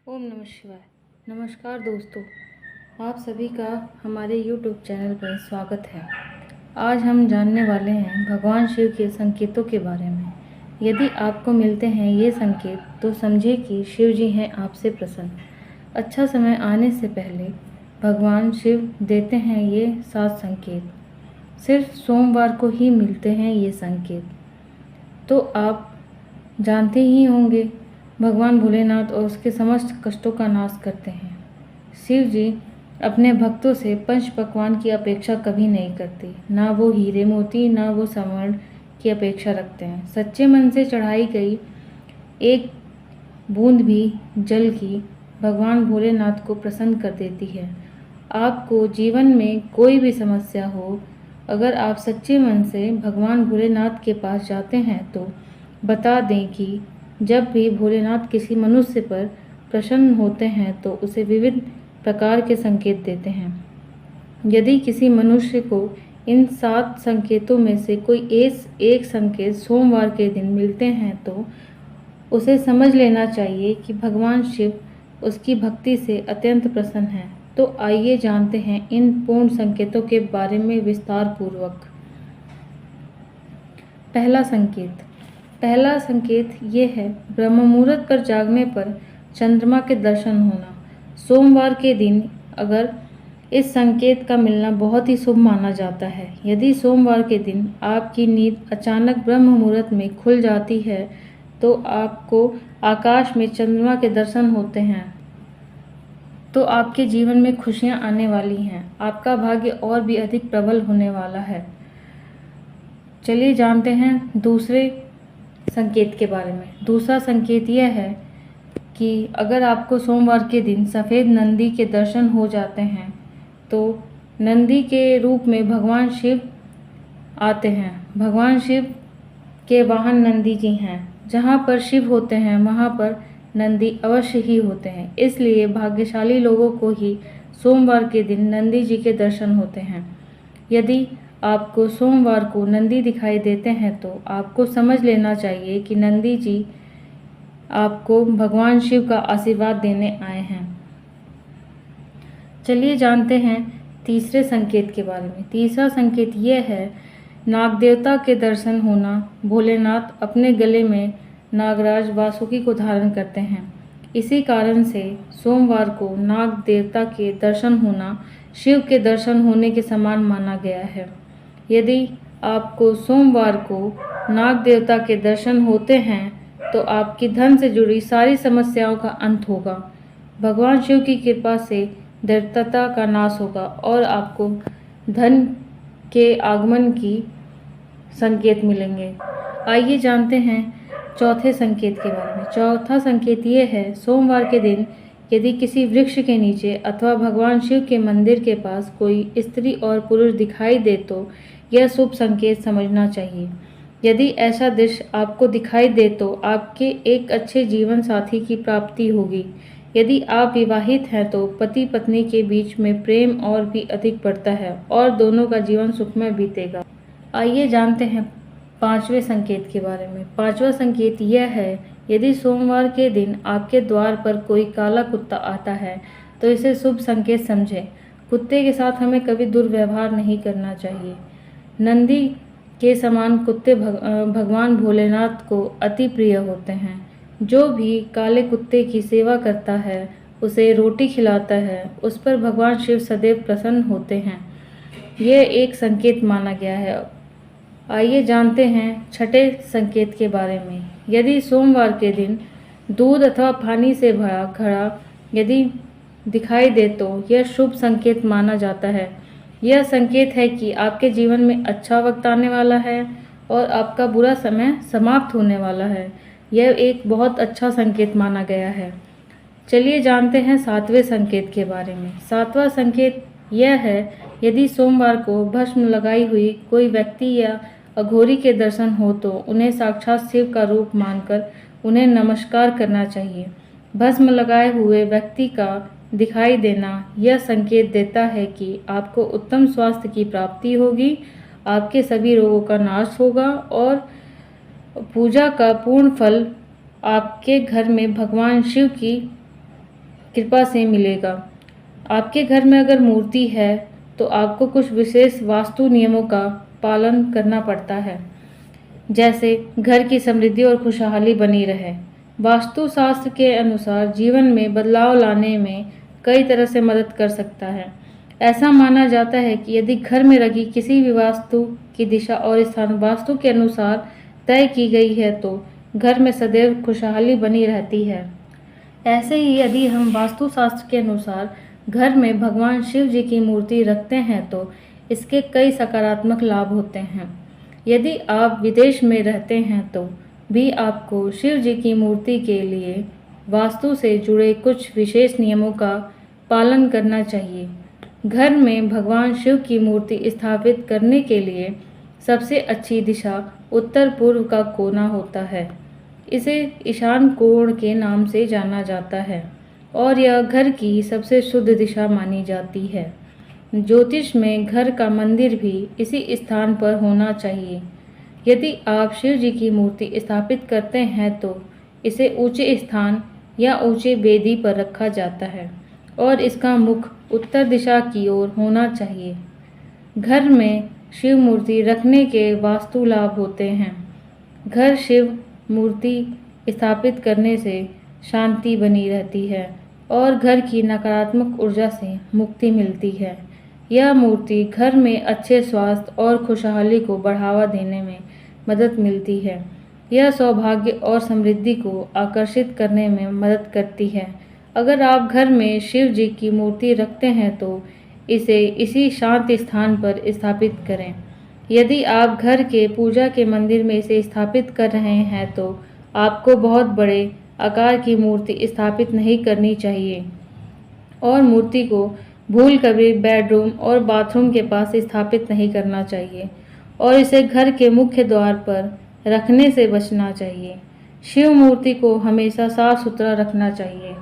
ओम नमः शिवाय। नमस्कार दोस्तों, आप सभी का हमारे YouTube चैनल पर स्वागत है। आज हम जानने वाले हैं भगवान शिव के संकेतों के बारे में। यदि आपको मिलते हैं ये संकेत तो समझिए कि शिव जी हैं आपसे प्रसन्न। अच्छा समय आने से पहले भगवान शिव देते हैं ये 7 संकेत। सिर्फ सोमवार को ही मिलते हैं ये संकेत। तो आप जानते ही होंगे, भगवान भोलेनाथ और उसके समस्त कष्टों का नाश करते हैं। शिव जी अपने भक्तों से पंच पकवान की अपेक्षा कभी नहीं करते। ना वो हीरे मोती, ना वो स्वर्ण की अपेक्षा रखते हैं। सच्चे मन से चढ़ाई गई एक बूंद भी जल की भगवान भोलेनाथ को प्रसन्न कर देती है। आपको जीवन में कोई भी समस्या हो, अगर आप सच्चे मन से भगवान भोलेनाथ के पास जाते हैं तो बता दें कि जब भी भोलेनाथ किसी मनुष्य पर प्रसन्न होते हैं तो उसे विविध प्रकार के संकेत देते हैं। यदि किसी मनुष्य को इन 7 संकेतों में से कोई एक संकेत सोमवार के दिन मिलते हैं तो उसे समझ लेना चाहिए कि भगवान शिव उसकी भक्ति से अत्यंत प्रसन्न हैं। तो आइए जानते हैं इन पूर्ण संकेतों के बारे में विस्तार पूर्वक। पहला संकेत ये है, ब्रह्म मुहूर्त पर जागने पर चंद्रमा के दर्शन होना। सोमवार के दिन अगर इस संकेत का मिलना बहुत ही शुभ माना जाता है। यदि सोमवार के दिन आपकी नींद अचानक ब्रह्म मुहूर्त में खुल जाती है तो आपको आकाश में चंद्रमा के दर्शन होते हैं तो आपके जीवन में खुशियां आने वाली हैं। आपका भाग्य और भी अधिक प्रबल होने वाला है। चलिए जानते हैं दूसरे संकेत के बारे में। दूसरा संकेत यह है कि अगर आपको सोमवार के दिन सफ़ेद नंदी के दर्शन हो जाते हैं तो नंदी के रूप में भगवान शिव आते हैं। भगवान शिव के वाहन नंदी जी हैं। जहाँ पर शिव होते हैं वहाँ पर नंदी अवश्य ही होते हैं। इसलिए भाग्यशाली लोगों को ही सोमवार के दिन नंदी जी के दर्शन होते हैं। यदि आपको सोमवार को नंदी दिखाई देते हैं तो आपको समझ लेना चाहिए कि नंदी जी आपको भगवान शिव का आशीर्वाद देने आए हैं। चलिए जानते हैं तीसरे संकेत के बारे में। तीसरा संकेत यह है, नाग देवता के दर्शन होना। भोलेनाथ अपने गले में नागराज वासुकी को धारण करते हैं। इसी कारण से सोमवार को नाग देवता के दर्शन होना शिव के दर्शन होने के समान माना गया है। यदि आपको सोमवार को नाग देवता के दर्शन होते हैं तो आपकी धन से जुड़ी सारी समस्याओं का अंत होगा। भगवान शिव की कृपा से दैत्यता का नाश होगा और आपको धन के आगमन की संकेत मिलेंगे। आइए जानते हैं चौथे संकेत के बारे में। चौथा संकेत ये है, सोमवार के दिन यदि किसी वृक्ष के नीचे अथवा भगवान शिव के मंदिर के पास कोई स्त्री और पुरुष दिखाई दे तो यह शुभ संकेत समझना चाहिए। यदि ऐसा दृश्य आपको दिखाई दे तो आपके एक अच्छे जीवन साथी की प्राप्ति होगी। यदि आप विवाहित हैं तो पति पत्नी के बीच में प्रेम और भी अधिक बढ़ता है और दोनों का जीवन सुखमय बीतेगा। आइए जानते हैं पांचवें संकेत के बारे में। पांचवा संकेत यह है, यदि सोमवार के दिन आपके द्वार पर कोई काला कुत्ता आता है तो इसे शुभ संकेत समझें। कुत्ते के साथ हमें कभी दुर्व्यवहार नहीं करना चाहिए। नंदी के समान कुत्ते भगवान भोलेनाथ को अति प्रिय होते हैं। जो भी काले कुत्ते की सेवा करता है, उसे रोटी खिलाता है, उस पर भगवान शिव सदैव प्रसन्न होते हैं। यह एक संकेत माना गया है। आइए जानते हैं छठे संकेत के बारे में। यदि सोमवार के दिन दूध अथवा पानी से भरा घड़ा यदि दिखाई दे तो यह शुभ संकेत माना जाता है। यह संकेत है कि आपके जीवन में अच्छा वक्त आने वाला है और आपका बुरा समय समाप्त होने वाला है। यह एक बहुत अच्छा संकेत माना गया है। चलिए जानते हैं सातवें संकेत के बारे में। सातवां संकेत यह है, यदि सोमवार को भस्म लगाई हुई कोई व्यक्ति या अघोरी के दर्शन हो तो उन्हें साक्षात शिव का रूप मानकर उन्हें नमस्कार करना चाहिए। भस्म लगाए हुए व्यक्ति का दिखाई देना यह संकेत देता है कि आपको उत्तम स्वास्थ्य की प्राप्ति होगी, आपके सभी रोगों का नाश होगा और पूजा का पूर्ण फल आपके घर में भगवान शिव की कृपा से मिलेगा। आपके घर में अगर मूर्ति है तो आपको कुछ विशेष वास्तु नियमों का पालन करना पड़ता है, जैसे घर की समृद्धि और खुशहाली बनी रहे। वास्तुशास्त्र के अनुसार जीवन में बदलाव लाने में कई तरह से मदद कर सकता है। ऐसा माना जाता है कि यदि घर में रखी किसी भी वास्तु की दिशा और स्थान वास्तु के अनुसार तय की गई है तो घर में सदैव खुशहाली बनी रहती है। ऐसे ही यदि हम वास्तुशास्त्र के अनुसार घर में भगवान शिव जी की मूर्ति रखते हैं तो इसके कई सकारात्मक लाभ होते हैं। यदि आप विदेश में रहते हैं तो भी आपको शिव जी की मूर्ति के लिए वास्तु से जुड़े कुछ विशेष नियमों का पालन करना चाहिए। घर में भगवान शिव की मूर्ति स्थापित करने के लिए सबसे अच्छी दिशा उत्तर पूर्व का कोना होता है। इसे ईशान कोण के नाम से जाना जाता है और यह घर की सबसे शुद्ध दिशा मानी जाती है। ज्योतिष में घर का मंदिर भी इसी स्थान पर होना चाहिए। यदि आप शिव जी की मूर्ति स्थापित करते हैं तो इसे ऊंचे स्थान या ऊंचे वेदी पर रखा जाता है और इसका मुख उत्तर दिशा की ओर होना चाहिए। घर में शिव मूर्ति रखने के वास्तु लाभ होते हैं। घर शिव मूर्ति स्थापित करने से शांति बनी रहती है और घर की नकारात्मक ऊर्जा से मुक्ति मिलती है। यह मूर्ति घर में अच्छे स्वास्थ्य और खुशहाली को बढ़ावा देने में मदद मिलती है। यह सौभाग्य और समृद्धि को आकर्षित करने में मदद करती है। अगर आप घर में शिव जी की मूर्ति रखते हैं तो इसे इसी शांत स्थान पर स्थापित करें। यदि आप घर के पूजा के मंदिर में इसे स्थापित कर रहे हैं तो आपको बहुत बड़े आकार की मूर्ति स्थापित नहीं करनी चाहिए और मूर्ति को भूल कभी बेडरूम और बाथरूम के पास स्थापित नहीं करना चाहिए और इसे घर के मुख्य द्वार पर रखने से बचना चाहिए। शिव मूर्ति को हमेशा साफ सुथरा रखना चाहिए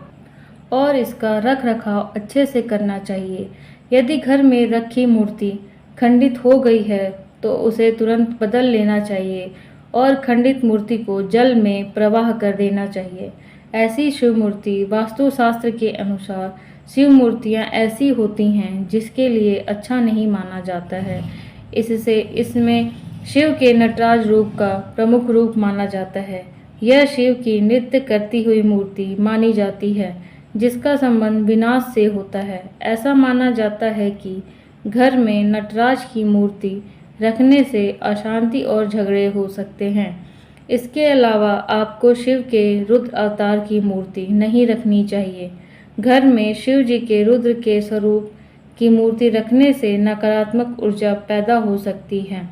और इसका रख रखाव अच्छे से करना चाहिए। यदि घर में रखी मूर्ति खंडित हो गई है तो उसे तुरंत बदल लेना चाहिए और खंडित मूर्ति को जल में प्रवाह कर देना चाहिए। ऐसी शिव मूर्ति वास्तुशास्त्र के अनुसार शिव मूर्तियाँ ऐसी होती हैं जिसके लिए अच्छा नहीं माना जाता है। इसमें शिव के नटराज रूप का प्रमुख रूप माना जाता है। यह शिव की नृत्य करती हुई मूर्ति मानी जाती है जिसका संबंध विनाश से होता है। ऐसा माना जाता है कि घर में नटराज की मूर्ति रखने से अशांति और झगड़े हो सकते हैं। इसके अलावा आपको शिव के रुद्र अवतार की मूर्ति नहीं रखनी चाहिए। घर में शिव जी के रुद्र के स्वरूप की मूर्ति रखने से नकारात्मक ऊर्जा पैदा हो सकती है।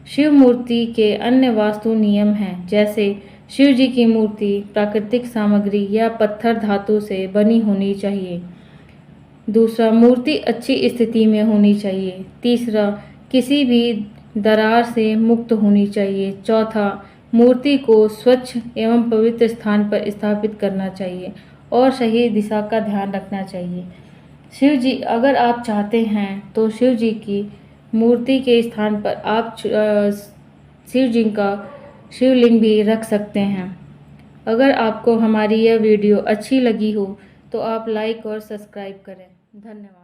शिव मूर्ति के अन्य वास्तु नियम हैं, जैसे शिव जी की मूर्ति प्राकृतिक सामग्री या पत्थर धातु से बनी होनी चाहिए। दूसरा, मूर्ति अच्छी स्थिति में होनी चाहिए। तीसरा, किसी भी दरार से मुक्त होनी चाहिए। चौथा, मूर्ति को स्वच्छ एवं पवित्र स्थान पर स्थापित करना चाहिए और सही दिशा का ध्यान रखना चाहिए। शिव जी, अगर आप चाहते हैं तो शिव जी की मूर्ति के स्थान पर आप शिव जी का शिवलिंग भी रख सकते हैं। अगर आपको हमारी यह वीडियो अच्छी लगी हो तो आप लाइक और सब्सक्राइब करें। धन्यवाद।